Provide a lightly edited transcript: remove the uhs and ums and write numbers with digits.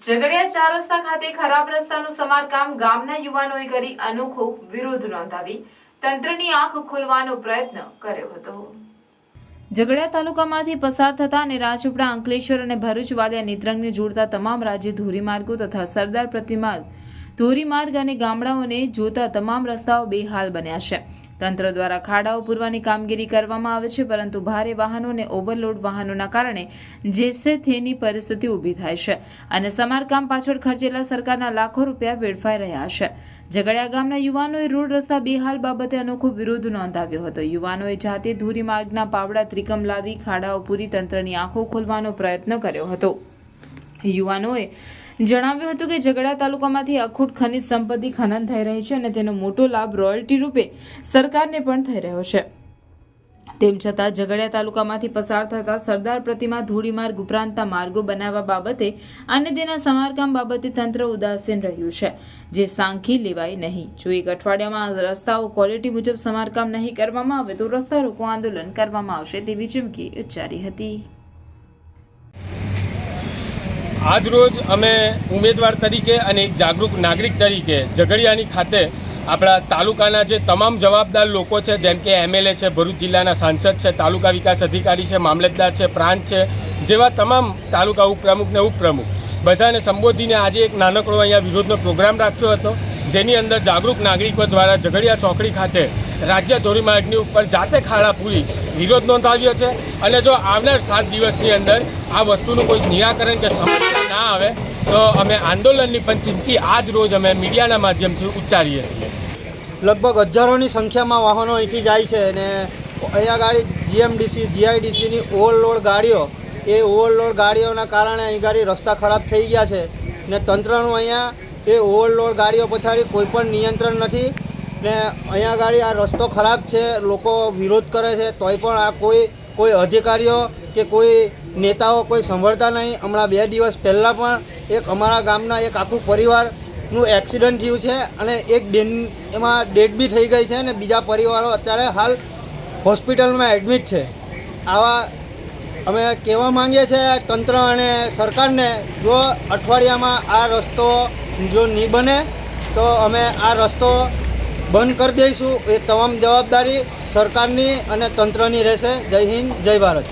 ઝઘડિયા ચાર રસ્તા ખાતે ખરાબ રસ્તાનું સમારકામ ગામના યુવાનોએ કરી અનોખો વિરોધ નોંધાવી તંત્રની આંખ ખોલવાનો પ્રયત્ન કર્યો હતો। ઝઘડિયા તાલુકામાંથી પસાર થતા અને રાજપીપળા, અંકલેશ્વર અને ભરૂચ વાલિયા નેત્રંગને જોડતા તમામ રાજ્ય ધોરીમાર્ગો તથા સરદાર પ્રતિમાર્ગ ધોરીમાર્ગ અને ગામડાઓને જોતા તમામ રસ્તાઓ બેહાલ બન્યા છે। તંત્ર દ્વારા ખાડાઓ પૂરવાની કામગીરી કરવામાં આવે છે, પરંતુ ભારે વાહનો અને ઓવરલોડ વાહનોના કારણે જેસે થેની પરિસ્થિતિ ઊભી થાય છે અને સમારકામ પાછળ ખર્ચેલા સરકારના લાખો રૂપિયા વેડફાઈ રહ્યા છે। ઝઘડિયા ગામના યુવાનોએ રોડ રસ્તા બેહાલ બાબતે અનોખો વિરોધ નોંધાવ્યો હતો। યુવાનોએ જાતે ધોરીમાર્ગના પાવડા ત્રિકમ લાવી ખાડાઓ પૂરી તંત્રની આંખો ખોલવાનો પ્રયત્ન કર્યો હતો। યુવાનોએ જણાવ્યું હતું કે ઝઘડિયા તાલુકામાંથી અખૂટ ખનિજ સંપત્તિ ખનન થઈ રહી છે અને તેનો મોટો લાભ રોયલ્ટી રૂપે સરકારને પણ થઈ રહ્યો છે। તેમ છતાં ઝઘડિયા તાલુકામાંથી પસાર થતા સરદાર પ્રતિમા ધોરીમાર્ગ ઉપરાંતના માર્ગો બનાવવા બાબતે અને તેના સમારકામ બાબતે તંત્ર ઉદાસીન રહ્યું છે, જે સાંખી લેવાય નહીં। જો એક અઠવાડિયામાં રસ્તાઓ ક્વોલિટી મુજબ સમારકામ નહીં કરવામાં આવે તો રસ્તા રોકો આંદોલન કરવામાં આવશે તેવી ચીમકી ઉચ્ચારી હતી। આજ રોજ અમે ઉમેદવાર તરીકે અને એક જાગૃત નાગરિક તરીકે ઝઘડિયાની ખાતે આપણા તાલુકાના જે તમામ જવાબદાર લોકો છે, જેમ કે એમએલએ છે, ભરૂચ જિલ્લાના સાંસદ છે, તાલુકા વિકાસ અધિકારી છે, મામલતદાર છે, પ્રાંત છે, જેવા તમામ તાલુકા ઉપપ્રમુખ ને ઉપપ્રમુખ બધાને સંબોધીને આજે એક નાનકડો અહીંયા વિરોધનો પ્રોગ્રામ રાખ્યો હતો, જેની અંદર જાગૃત નાગરિકો દ્વારા ઝઘડિયા ચોકડી ખાતે રાજ્ય ધોરીમાર્ગની ઉપર જાતે ખાડા પૂરી વિરોધ નોંધાવ્યો છે। અને જો આવનાર 7 દિવસની અંદર આ વસ્તુનું કોઈ નિરાકરણ કે સમસ્યા ના આવે તો અમે આંદોલનની પણ ચીમકી આજ રોજ અમે મીડિયાના માધ્યમથી ઉચ્ચારીએ છીએ। લગભગ હજારોની સંખ્યામાં વાહનો અહીંથી જાય છે અને અહીંયા ગાડી જીએમડીસી, જીઆઈડીસીની ઓવરલોડ ગાડીઓ, એ ઓવરલોડ ગાડીઓના કારણે અહીં ગાડી રસ્તા ખરાબ થઈ ગયા છે ને તંત્રનું અહીંયા એ ઓવરલોડ ગાડીઓ પછાડી કોઈ પણ નિયંત્રણ નથી ને અહીંયા ગાડી આ રસ્તો ખરાબ છે, લોકો વિરોધ કરે છે તોય પણ આ કોઈ અધિકારીઓ કે કોઈ નેતાઓ કોઈ સંભળતા નહીં। હમણાં 2 દિવસ પહેલાં પણ એક અમારા ગામના એક આખું પરિવારનું એક્સિડન્ટ થયું છે અને એક એમાં ડેથ બી થઈ ગઈ છે અને બીજા પરિવારો અત્યારે હાલ હોસ્પિટલમાં એડમિટ છે। આવા અમે કહેવા માંગીએ છીએ તંત્ર અને સરકારને, જો અઠવાડિયામાં આ રસ્તો જો નહીં બને તો અમે આ રસ્તો બંધ કરી દઈશું। એ તમામ જવાબદારી સરકારની અને તંત્રની રહેશે। જય હિન્દ, જય ભારત।